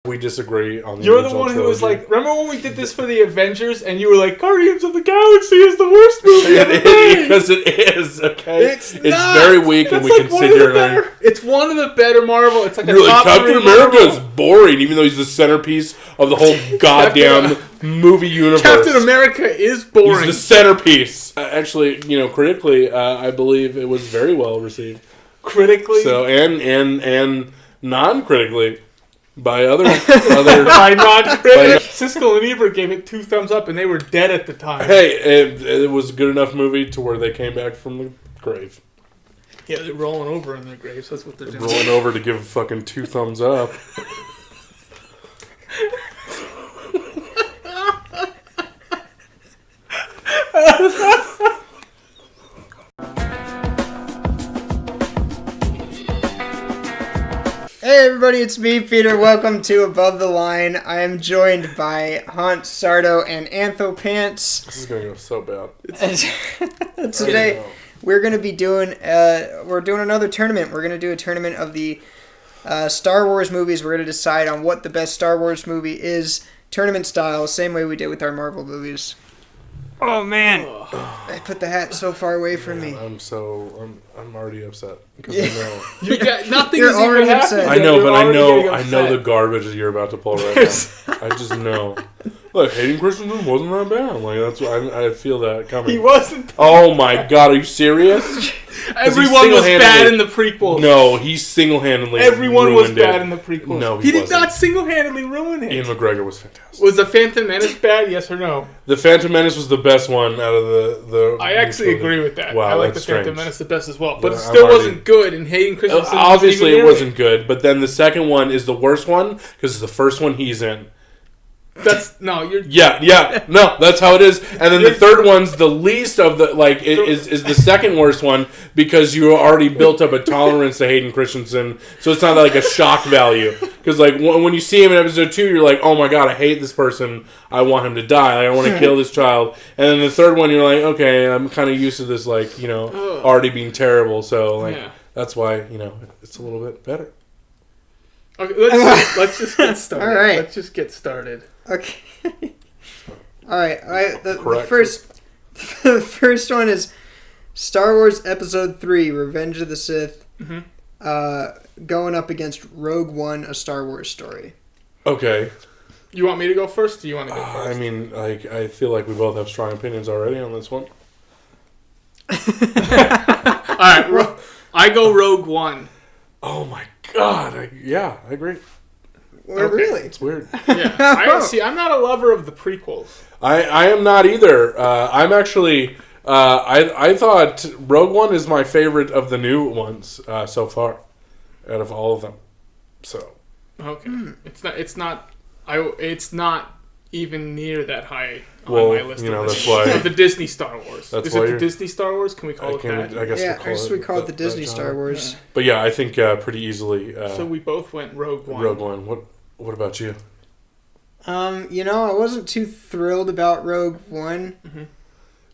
We disagree on the You're original the one trilogy. who was like, remember when we did this for the Avengers and you were like, Guardians of the Galaxy is the worst movie ever made? Because it is, okay? It's not. Very weak and we That's can sit here and... It's one of the better Marvel. It's like a You're like, top Captain 3 America Marvel. is boring, even though he's the centerpiece of the whole goddamn movie universe. Captain America is boring. He's the centerpiece. Actually, critically, I believe it was very well received. Critically? So, and non-critically. By other by non-critics. Siskel and Ebert gave it 2 thumbs up, and they were dead at the time. Hey, it was a good enough movie to where they came back from the grave. Yeah, they're rolling over in their graves. That's what they're doing. Rolling over to give fucking 2 thumbs up. Hey everybody, it's me, Peter. Welcome to Above the Line. I am joined by Hunt, Sardo, and Anthopants. This is gonna go so bad. Today, we're gonna be doing another tournament. We're gonna do a tournament of the Star Wars movies. We're gonna decide on what the best Star Wars movie is, tournament style, same way we did with our Marvel movies. Oh man, I put the hat so far away from me. I'm already upset because I know You got nothing. You're is already even upset. happening. I know, You're but I already know getting the garbage that you're about to pull right now. I just know. Look, Hayden Christensen wasn't that bad. Like that's what I feel that coming. He wasn't. Oh my god, are you serious? Everyone was bad in the prequels. No, he single-handedly Everyone was ruined bad it. in the prequels. No, he did wasn't. not single-handedly ruin it. Ian McGregor was fantastic. Was the Phantom Menace bad? Yes or no? The Phantom Menace was the best one out of the I actually agree with that. Wow, I like the that's Phantom strange. Menace the best as well, but Yeah, it still I'm already- wasn't good. And Hayden Christensen Obviously, it wasn't wasn't good, but then the second one is the worst one because it's the first one he's in. That's no, you're No, that's how it is. And then the third one's the least of the is the second worst one because you already built up a tolerance to Hayden Christensen, so it's not like a shock value. Because like when you see him in episode 2, you're like, oh my god, I hate this person. I want him to die. I want to kill this child. And then the third one, you're like, okay, I'm kind of used to this already being terrible. So that's why it's a little bit better. Okay, let's just get started. All right. Let's just get started. Okay. All right. The Correct. the first one is Star Wars Episode 3: Revenge of the Sith, going up against Rogue One: A Star Wars Story. Okay. You want me to go first? Or do you want to go first? I mean, I feel like we both have strong opinions already on this one. All right. I go Rogue One. Oh my god! I agree. Well, really? It's weird. Yeah. I'm not a lover of the prequels. I am not either. I'm actually. I thought Rogue One is my favorite of the new ones so far, out of all of them. So. Okay. It's not even near that high on my list. That's why of the Disney Star Wars. That's Is why it the Disney Star Wars? Can we call it that? I guess we call it the Disney Star Wars. Yeah. But yeah, I think pretty easily. So we both went Rogue One. Rogue One. What about you? I wasn't too thrilled about Rogue One. Mm-hmm.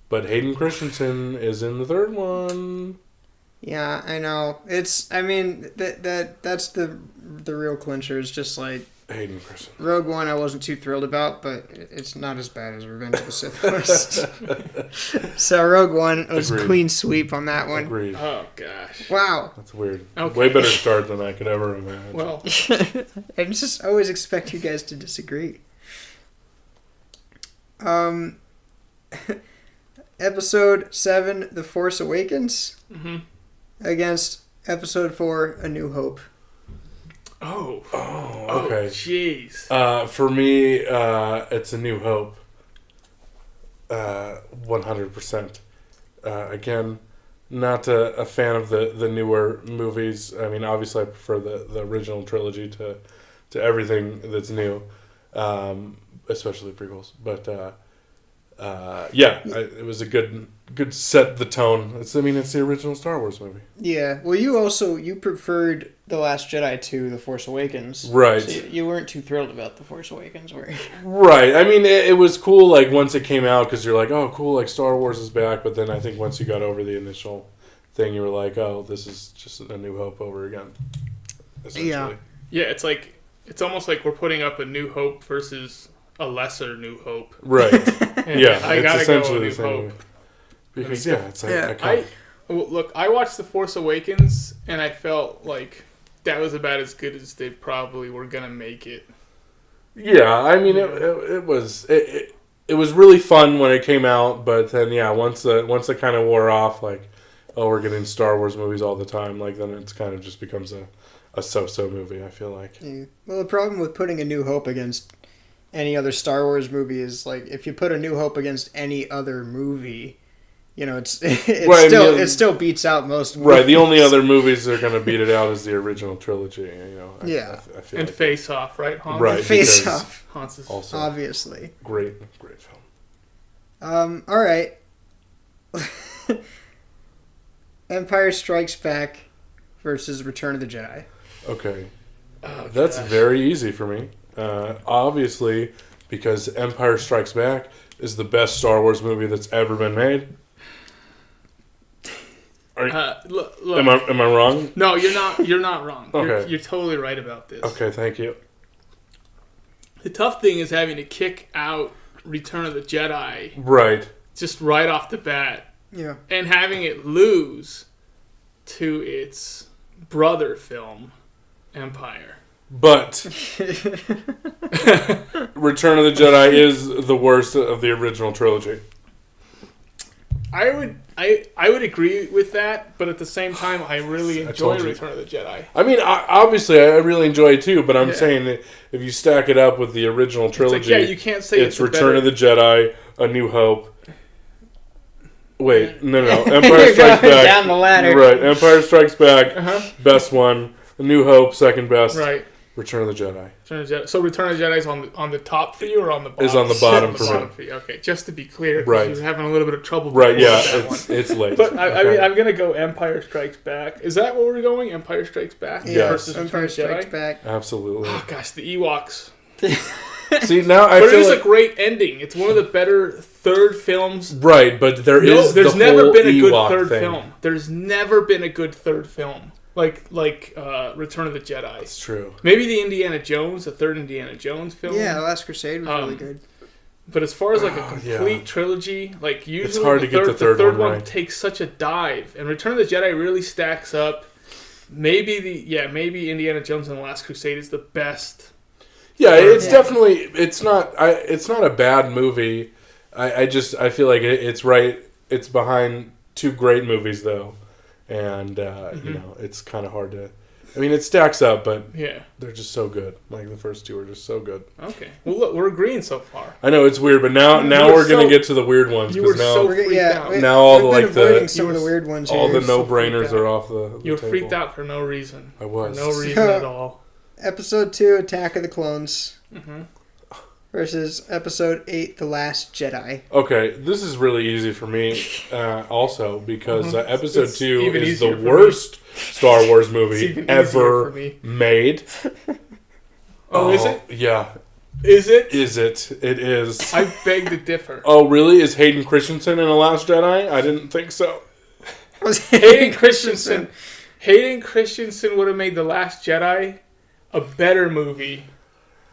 But Hayden Christensen is in the third one. Yeah, I know. That's the real clincher. It's just like Hayden Christensen. Rogue One I wasn't too thrilled about, but it's not as bad as Revenge of the Sith was. So Rogue One was Agreed. Clean sweep on that one. Agreed. Oh gosh. Wow. That's weird. Okay. Way better start than I could ever imagine. Well, I just always expect you guys to disagree. Episode 7, The Force Awakens, against Episode 4, A New Hope. Oh, okay. Jeez. For me, it's A New Hope. 100%. Again, not a fan of the newer movies. I mean, obviously, I prefer the original trilogy to everything that's new, especially prequels. But it was a good set the tone. It's the original Star Wars movie. Yeah. Well, you preferred The Last Jedi to The Force Awakens. Right. So you weren't too thrilled about The Force Awakens, were you? Right. I mean, it was cool, like, once it came out, because you're like, oh, cool, like, Star Wars is back. But then I think once you got over the initial thing, you were like, oh, this is just A New Hope over again, essentially. Yeah. Yeah, it's like it's almost like we're putting up a New Hope versus a lesser New Hope. Right. Yeah, I it's gotta essentially go the with same. New Hope. Because it's like Look, I watched The Force Awakens, and I felt like that was about as good as they probably were gonna make it. Yeah, I mean, it was really fun when it came out, but then once it kind of wore off, like, oh, we're getting Star Wars movies all the time, like, then it's kind of just becomes a so-so movie, I feel like. Yeah. Well, the problem with putting A New Hope against any other Star Wars movie is, like, if you put A New Hope against any other movie, you know, it still beats out most movies. Right, the only other movies that are going to beat it out is the original trilogy, you know. I feel and like Face Off, right, Hans? Right, Face Off. Hans is also obviously. Great film. All right. Empire Strikes Back versus Return of the Jedi. Okay. That's very easy for me. Obviously, because Empire Strikes Back is the best Star Wars movie that's ever been made. Look, am I wrong? No, you're not. You're not wrong. Okay. You're totally right about this. Okay, thank you. The tough thing is having to kick out Return of the Jedi Right. just right off the bat. Yeah. And having it lose to its brother film, Empire. But Return of the Jedi is the worst of the original trilogy. I would agree with that, but at the same time, I really enjoy Return of the Jedi. I mean, obviously, I really enjoy it too, but I'm saying that if you stack it up with the original trilogy, you can't say it's Return of the Jedi, A New Hope. Wait, no. Empire Strikes Back. Down the ladder. Right, Empire Strikes Back, best one. A New Hope, second best. Right. Return of the Jedi. So Return of the Jedi is on the top for you or on the bottom? Is on the bottom for me. Okay, just to be clear, right. You're having a little bit of trouble. Right, yeah, it's late. But I mean, I'm gonna go Empire Strikes Back. Is that what we're going? Empire Strikes Back? Yeah. Versus Empire Strikes Back. Absolutely. Oh gosh, the Ewoks. See, now I but feel it is a great ending. It's one of the better third films. Right, but there's never been a good Ewok third thing. film. There's never been a good third film. Like Return of the Jedi. It's true. Maybe the Indiana Jones, the third Indiana Jones film. Yeah, The Last Crusade was really good. But as far as like a complete trilogy, like usually it's hard to get the third one right. takes such a dive, and Return of the Jedi really stacks up. Maybe Indiana Jones and The Last Crusade is the best. Yeah, it's definitely it's not a bad movie. I feel like it's right. It's behind two great movies though. And, you know, it's kind of hard to... I mean, it stacks up, but they're just so good. Like, the first two are just so good. Okay. Well, look, we're agreeing so far. I know, it's weird, but now we're going to get to the weird ones. You were so freaked out. Now all the, like, some of the weird ones all here. the no-brainers are off the You were table. freaked out for no reason. I was. For no reason at all. Episode 2, Attack of the Clones. Versus Episode 8, The Last Jedi. Okay, this is really easy for me also because Episode 2 is the worst Star Wars movie ever made. Oh, is it? Yeah. Is it? Is it? It is. I beg to differ. Oh, really? Is Hayden Christensen in The Last Jedi? I didn't think so. Hayden Christensen would have made The Last Jedi a better movie.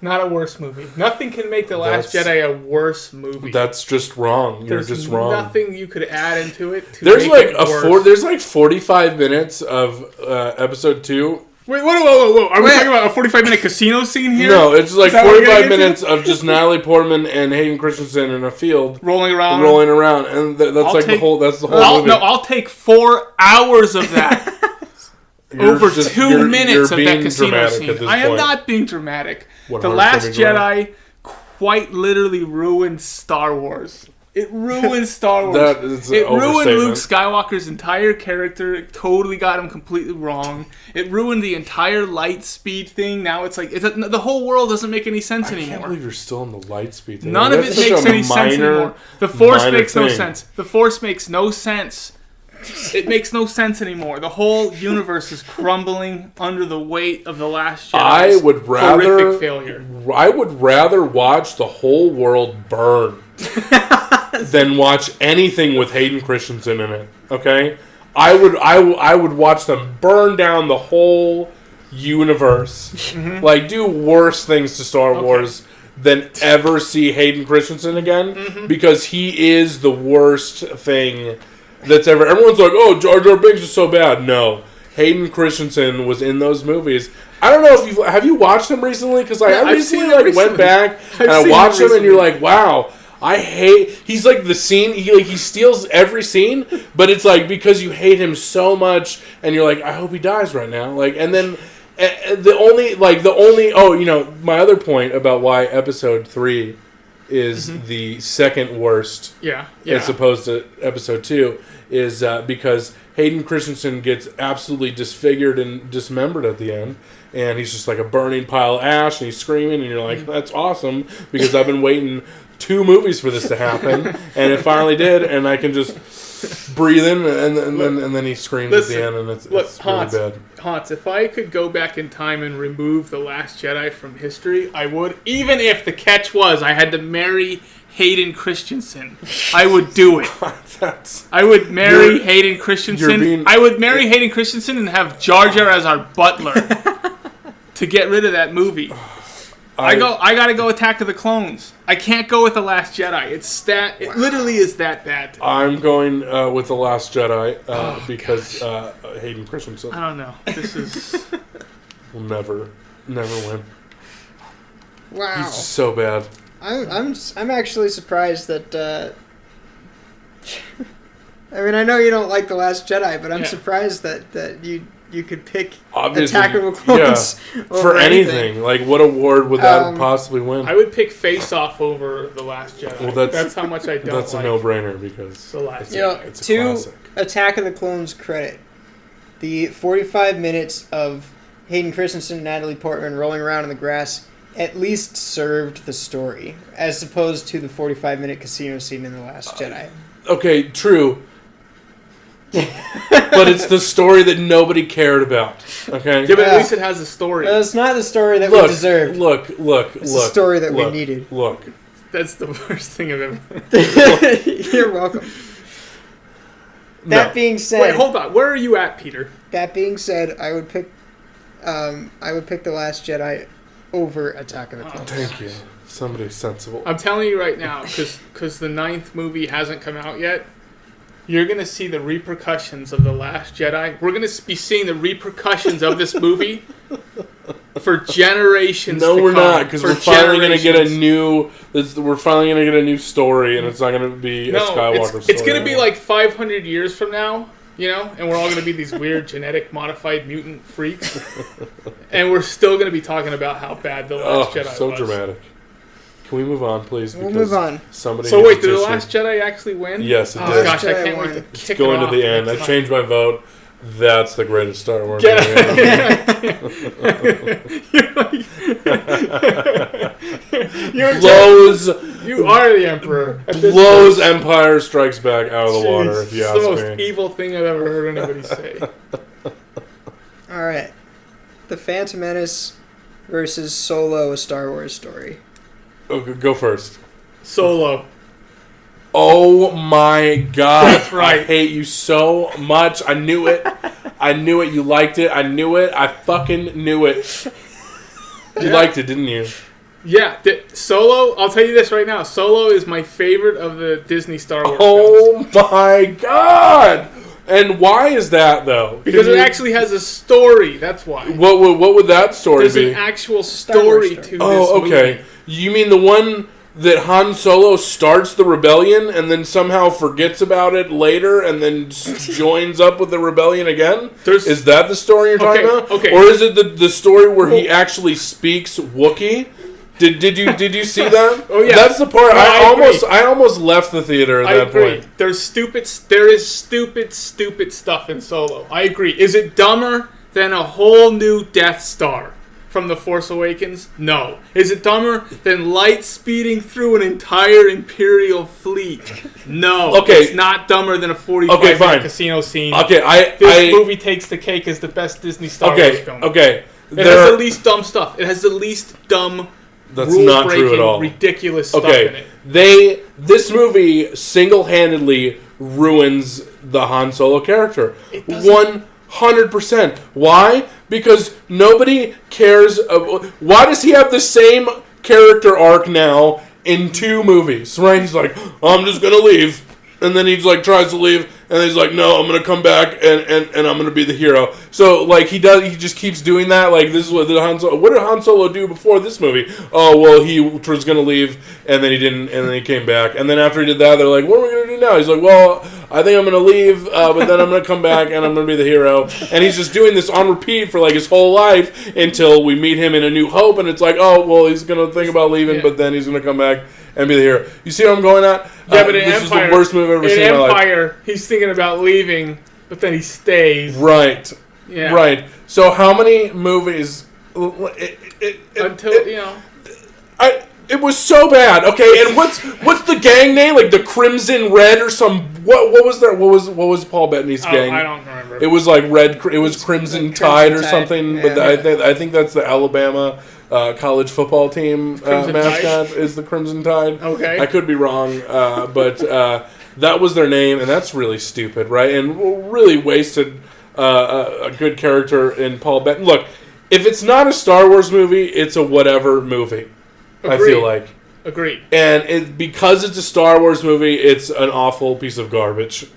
Not a worse movie. Nothing can make The Last Jedi a worse movie. That's just wrong. You're just wrong. There's nothing you could add into it to there's make like it worse. There's like 45 minutes of Episode 2. Wait, whoa. Are we talking about a 45-minute casino scene here? No, it's like 45 minutes of just Natalie Portman and Hayden Christensen in a field. Rolling around. And that's the whole movie. No, I'll take 4 hours of that. Over 2 minutes of that casino scene. I am not being dramatic. The Last Jedi quite literally ruined Star Wars. It ruined Star Wars. It ruined Luke Skywalker's entire character. It totally got him completely wrong. It ruined the entire light speed thing. Now it's like the whole world doesn't make any sense anymore. I can't believe you're still on the light speed thing. None of it makes any sense anymore. The Force makes no sense. The Force makes no sense. It makes no sense anymore. The whole universe is crumbling under the weight of The Last Jedi's horrific failure. I would rather watch the whole world burn than watch anything with Hayden Christensen in it. Okay, I would watch them burn down the whole universe, like, do worse things to Star Wars than ever see Hayden Christensen again, because he is the worst thing that's ever. Everyone's like, oh, Jar Jar Binks is so bad. No, Hayden Christensen was in those movies. I don't know if have you watched them recently? Because I recently went back and I watched them, and you're like, wow. I hate. He's like the scene. He steals every scene, but it's like because you hate him so much, and you're like, I hope he dies right now. Like, and then the only. Oh, my other point about why Episode 3 is the second worst. Yeah. As opposed to Episode 2 is because Hayden Christensen gets absolutely disfigured and dismembered at the end. And he's just like a burning pile of ash, and he's screaming, and you're like, that's awesome, because I've been waiting 2 movies for this to happen, and it finally did, and I can just breathe in, and then he screams at the end, and it's really bad. Hans, if I could go back in time and remove The Last Jedi from history, I would, even if the catch was I had to marry Hayden Christensen. I would do it. I would marry Hayden Christensen. I would marry Hayden Christensen and have Jar Jar as our butler to get rid of that movie. I gotta go Attack of the Clones. I can't go with The Last Jedi. It literally is that bad. I'm going with The Last Jedi because Hayden Christensen. I don't know. This is will never win. Wow, he's so bad. I'm actually surprised that. I mean, I know you don't like The Last Jedi, but I'm surprised that you could pick Attack of the Clones for anything. Like, what award would that possibly win? I would pick Face Off over The Last Jedi. Well, that's how much I don't. That's a no-brainer because it's a classic. Attack of the Clones credit, the 45 minutes of Hayden Christensen and Natalie Portman rolling around in the grass at least served the story, as opposed to the 45-minute casino scene in The Last Jedi. Okay, true. But it's the story that nobody cared about. Okay. Yeah, but at least it has a story. It's not the story that we deserved. Look. It's the story that we needed. Look. That's the worst thing I've ever. You're welcome. That being said, wait, hold on. Where are you at, Peter? That being said, I would pick The Last Jedi over Attack of the Clones. Thank you. Somebody sensible. I'm telling you right now, because the 9th movie hasn't come out yet. You're going to see the repercussions of The Last Jedi. We're going to be seeing the repercussions of this movie for generations to come. No, we're not, because we're finally going to get a new... We're finally going to get a new story, and it's not going to be a Skywalker story. It's going to be like 500 years from now, and we're all going to be these weird genetic modified mutant freaks. And we're still going to be talking about how bad The Last Jedi was. So dramatic. Can we move on, please? We'll move on. So wait, did The Last Jedi actually win? Yes, it did. Oh gosh, I can't wait to kick it off. Going to the end. I changed my vote. That's the greatest Star Wars movie. You are the Emperor. Blows Empire Strikes Back out of the water, if you ask me. It's the most evil thing I've ever heard anybody say. All right. The Phantom Menace versus Solo, A Star Wars Story. Okay, go first. Solo. Oh my God. That's right. I hate you so much. I knew it. You liked it. I knew it. I fucking knew it. You liked it, didn't you? Yeah. Solo, I'll tell you this right now. Solo is my favorite of the Disney Star Wars films. My God. And why is that, though? Because it actually has a story. That's why. What would that story be? There's an actual story to this movie. Oh, okay. You mean the one that Han Solo starts the rebellion and then somehow forgets about it later and then joins up with the rebellion again? Is that the story you're talking about? Okay. Or is it the story where he actually speaks Wookiee? Did you see that? Oh yeah, that's the part. I almost left the theater at that point. There is stupid stuff in Solo. I agree. Is it dumber than a whole new Death Star from The Force Awakens? No. Is it dumber than light speeding through an entire Imperial fleet? No. Okay. It's not dumber than a 45-minute casino scene. Okay, this movie takes the cake as the best Disney Star Wars film. Okay. It has the least dumb stuff. It has the least dumb. That's not true at all. Ridiculous stuff in it. This movie single-handedly ruins the Han Solo character. 100%. 100%. Why? Because nobody cares. Why does he have the same character arc now in 2 movies? Right? He's like, I'm just gonna leave, and then he's like tries to leave, and then he's like, no, I'm gonna come back and I'm gonna be the hero. So like he just keeps doing that. Like this is what did Han Solo do before this movie? Oh well, he was gonna leave, and then he didn't, and then he came back, and then after he did that, they're like, what are we gonna do now? He's like, well, I think I'm gonna leave, but then I'm gonna come back and I'm gonna be the hero. And he's just doing this on repeat for like his whole life until we meet him in A New Hope, and it's like, oh well, he's gonna think about leaving, but then he's gonna come back and be the hero. You see what I'm going at? Yeah, but in this Empire, is the worst movie I've ever seen in my life. Empire, he's thinking about leaving, but then he stays. Right. Yeah. Right. So how many movies? It was so bad. Okay, and what's the gang name? Like the Crimson Red or some? What was there? What was Paul Bettany's gang? I don't remember. It was like Red. It was Crimson Tide or something. Yeah. But I think that's the Alabama college football team mascot is the Crimson Tide. Okay, I could be wrong, but that was their name, and that's really stupid, right? And really wasted a good character in Paul Bettany. Look, if it's not a Star Wars movie, it's a whatever movie. Agreed. I feel like. Agreed. And because it's a Star Wars movie, it's an awful piece of garbage.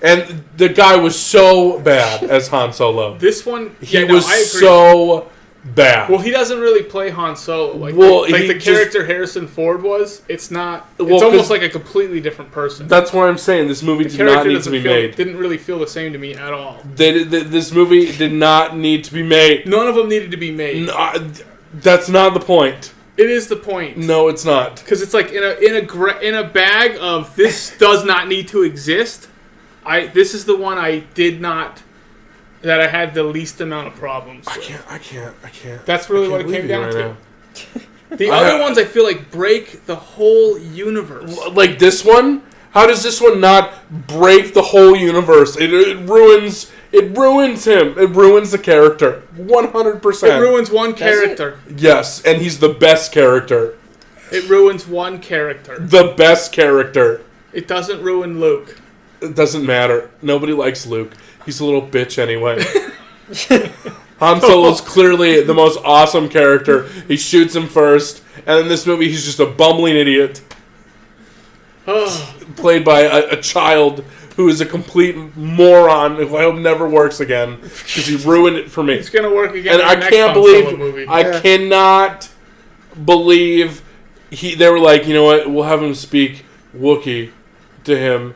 And the guy was so bad as Han Solo. This one, he was so bad. Well, he doesn't really play Han Solo like the character Harrison Ford was. It's not. It's almost like a completely different person. That's what I'm saying. This movie did not need to be made. Didn't really feel the same to me at all. This movie did not need to be made. None of them needed to be made. No, that's not the point. It is the point. No, it's not. Because it's like in a bag of this does not need to exist. This is the one I did not. That I had the least amount of problems with. I can't. That's really what it came down to. The other ones I feel like break the whole universe. Like this one? How does this one not break the whole universe? It ruins him. It ruins the character. 100%. It ruins one character. Yes, and he's the best character. It ruins one character. The best character. It doesn't ruin Luke. It doesn't matter. Nobody likes Luke. He's a little bitch anyway. Han Solo's clearly the most awesome character. He shoots him first, and in this movie he's just a bumbling idiot. Played by a child who is a complete moron who I hope never works again because he ruined it for me. It's going to work again. And I can't believe, I cannot believe they were like, you know what, we'll have him speak Wookiee to him.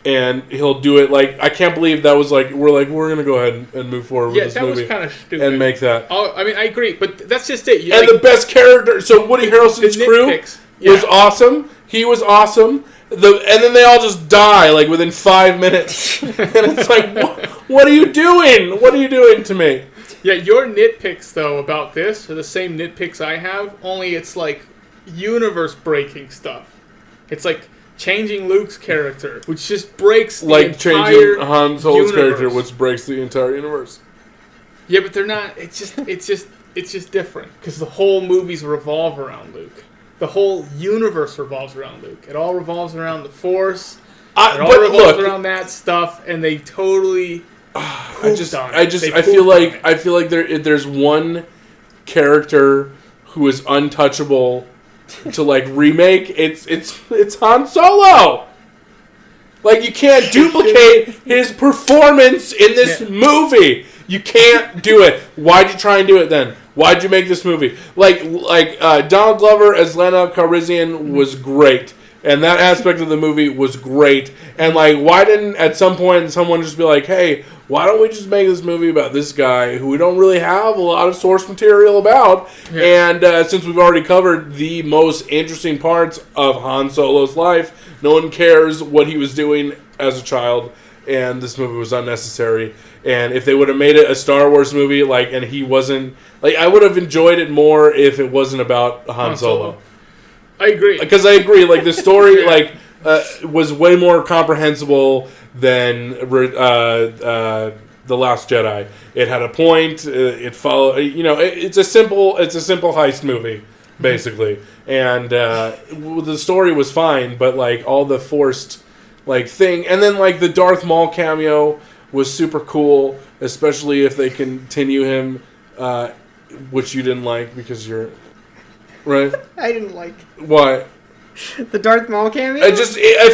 And he'll do it like I can't believe that was like we're gonna go ahead and move forward with this movie. Yeah, that was kind of stupid. And make that. Oh, I mean, I agree, but that's just it. And the best character. So Woody Harrelson's crew was awesome. He was awesome. And then they all just die like within 5 minutes. And it's like, what are you doing? What are you doing to me? Yeah, your nitpicks though about this are the same nitpicks I have. Only it's like universe breaking stuff. It's like. Changing Luke's character, which just breaks the entire changing Han Solo's character, which breaks the entire universe. Yeah, but they're not. It's just different because the whole movies revolve around Luke. The whole universe revolves around Luke. It all revolves around the Force. It all revolves around that stuff, and they totally. I feel like there's one character who is untouchable. To like remake, it's Han Solo. Like you can't duplicate his performance in this movie. You can't do it. Why'd you try and do it then? Why'd you make this movie? Like Donald Glover as Lando Calrissian was great, and that aspect of the movie was great. And like, why didn't at some point someone just be like, hey, why don't we just make this movie about this guy who we don't really have a lot of source material about? Yeah. And since we've already covered the most interesting parts of Han Solo's life, no one cares what he was doing as a child, and this movie was unnecessary. And if they would have made it a Star Wars movie, and he wasn't, I would have enjoyed it more if it wasn't about Han Solo. I agree. Because I agree, the story, was way more comprehensible than The Last Jedi. It had a point. It followed. It's a simple heist movie, basically. And the story was fine, but all the forced thing, and then the Darth Maul cameo was super cool, especially if they continue him, which you didn't like because you're right. I didn't like. Why? The Darth Maul cameo? I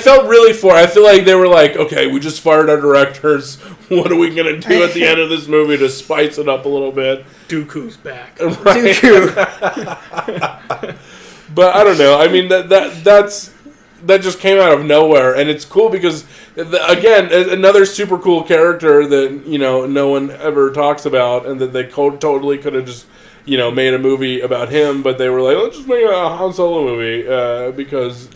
felt really I feel like they were like, okay, we just fired our directors. What are we going to do at the end of this movie to spice it up a little bit? Dooku's back. Right? Dooku. But I don't know. I mean, that just came out of nowhere. And it's cool because, again, another super cool character that, no one ever talks about and that they totally could have just... made a movie about him, but they were like, let's just make a Han Solo movie, because...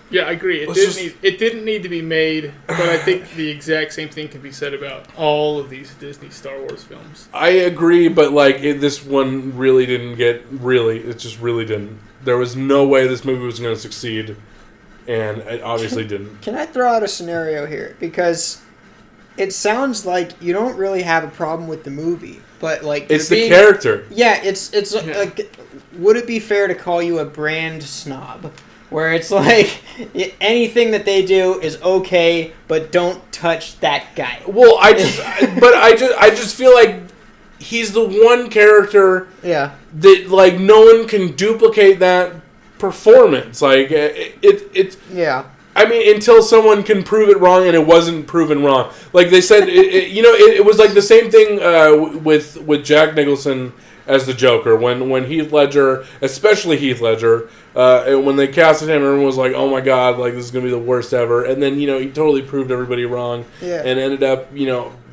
Yeah, I agree. It didn't need to be made, but I think the exact same thing can be said about all of these Disney Star Wars films. I agree, but, this one really didn't it just really didn't. There was no way this movie was going to succeed, and it obviously didn't. Can I throw out a scenario here? Because... it sounds like you don't really have a problem with the movie, but it's the character. Yeah, it's like, would it be fair to call you a brand snob, where it's like anything that they do is okay, but don't touch that guy? Well, I just feel like he's the one character. Yeah. That no one can duplicate that performance. It's yeah. I mean, until someone can prove it wrong, and it wasn't proven wrong. Like they said, it was like the same thing with Jack Nicholson as the Joker. When Heath Ledger, especially Heath Ledger, when they casted him, everyone was like, "Oh my God, this is gonna be the worst ever." And then he totally proved everybody wrong, and ended up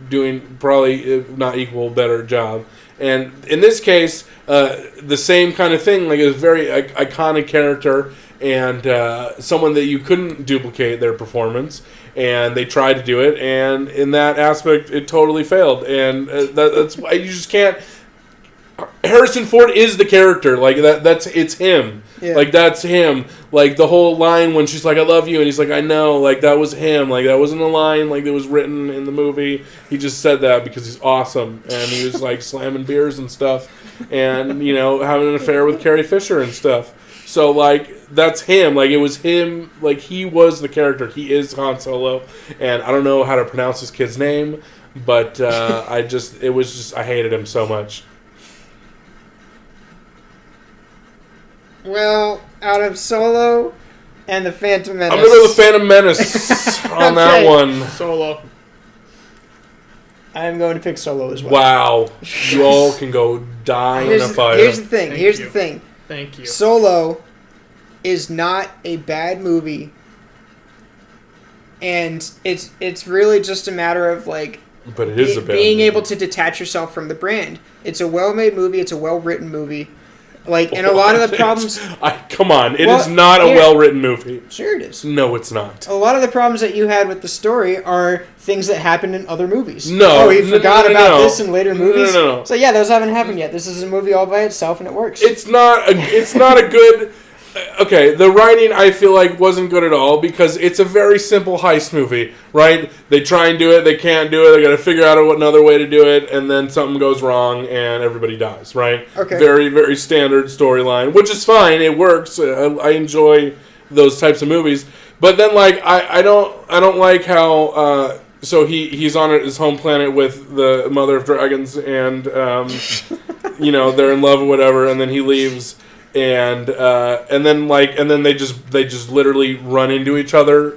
doing probably if not equal, better job. And in this case, the same kind of thing. Like, it was a very iconic character. And someone that you couldn't duplicate their performance, and they tried to do it, and in that aspect, it totally failed. And that's why you just can't. Harrison Ford is the character, it's him. Yeah. That's him. The whole line when she's like, "I love you," and he's like, "I know," that was him. That wasn't a line that was written in the movie. He just said that because he's awesome, and he was slamming beers and stuff, and having an affair with Carrie Fisher and stuff. So, that's him. It was him. He was the character. He is Han Solo. And I don't know how to pronounce this kid's name, but I hated him so much. Well, out of Solo and the Phantom Menace. I'm going to go the Phantom Menace on that one. Solo. I'm going to pick Solo as well. Wow. You all can go die in a fire. Here's the thing. Here's the thing. Thank you. Solo is not a bad movie, and it's really just a matter of but it is a bad being movie. Able to detach yourself from the brand. It's a well-made movie. It's a well-written movie. And a lot of the problems... come on. It is not a well-written movie. Sure it is. No, it's not. A lot of the problems that you had with the story are things that happened in other movies. No. Oh, he forgot about this in later movies? No. So, yeah, those haven't happened yet. This is a movie all by itself, and it works. It's not a good... Okay, the writing, I feel wasn't good at all because it's a very simple heist movie, right? They try and do it, they can't do it, they got to figure out another way to do it, and then something goes wrong and everybody dies, right? Okay. Very, very standard storyline, which is fine, it works. I enjoy those types of movies. But then, I don't like how... so he's on his home planet with the Mother of Dragons, and, they're in love or whatever, and then he leaves... And then they just literally run into each other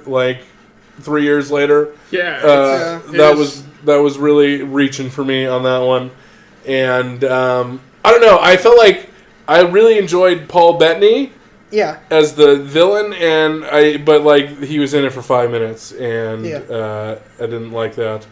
3 years later. Yeah, that was really reaching for me on that one. And I don't know. I felt I really enjoyed Paul Bettany. Yeah. As the villain, but he was in it for 5 minutes, and I didn't like that.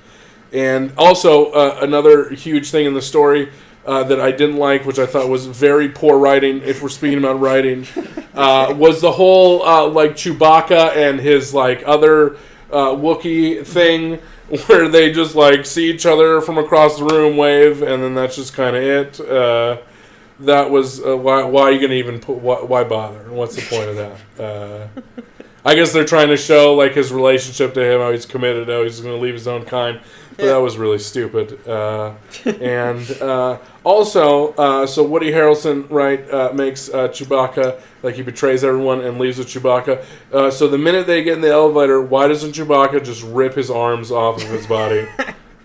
And also another huge thing in the story. That I didn't like, which I thought was very poor writing, if we're speaking about writing, was the whole, Chewbacca and his, other Wookiee thing, where they just, see each other from across the room, wave, and then that's just kind of it. That was, why are you going to even why bother? What's the point of that? I guess they're trying to show like his relationship to him, how he's committed, how he's going to leave his own kind. But that was really stupid. Also, so Woody Harrelson, right, makes Chewbacca, like he betrays everyone and leaves with Chewbacca. So the minute they get in the elevator, why doesn't Chewbacca just rip his arms off of his body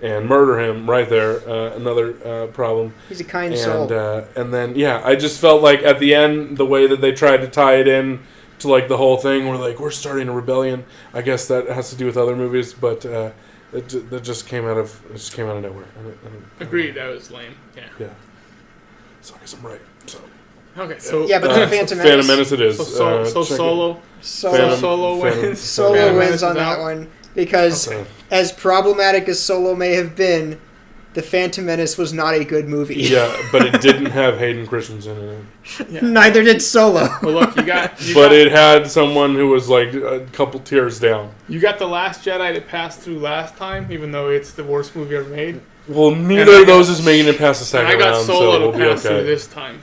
and murder him right there? Another problem. He's a kind soul. And then, I just felt like at the end, the way that they tried to tie it in to like the whole thing, we're starting a rebellion. I guess that has to do with other movies, but it just came out of nowhere. Agreed. That was lame. Yeah. So I guess I'm right. So. Okay. So but the Phantom Menace. Phantom Menace it is. Solo wins. Solo wins on that one because as problematic as Solo may have been, The Phantom Menace was not a good movie. Yeah, but it didn't have Hayden Christensen in it. Yeah. Neither did Solo. Well, look, it had someone who was like a couple tiers down. You got The Last Jedi to pass through last time, even though it's the worst movie ever made. Well, neither of those is making it past the second round. I got Solo so to pass through this time.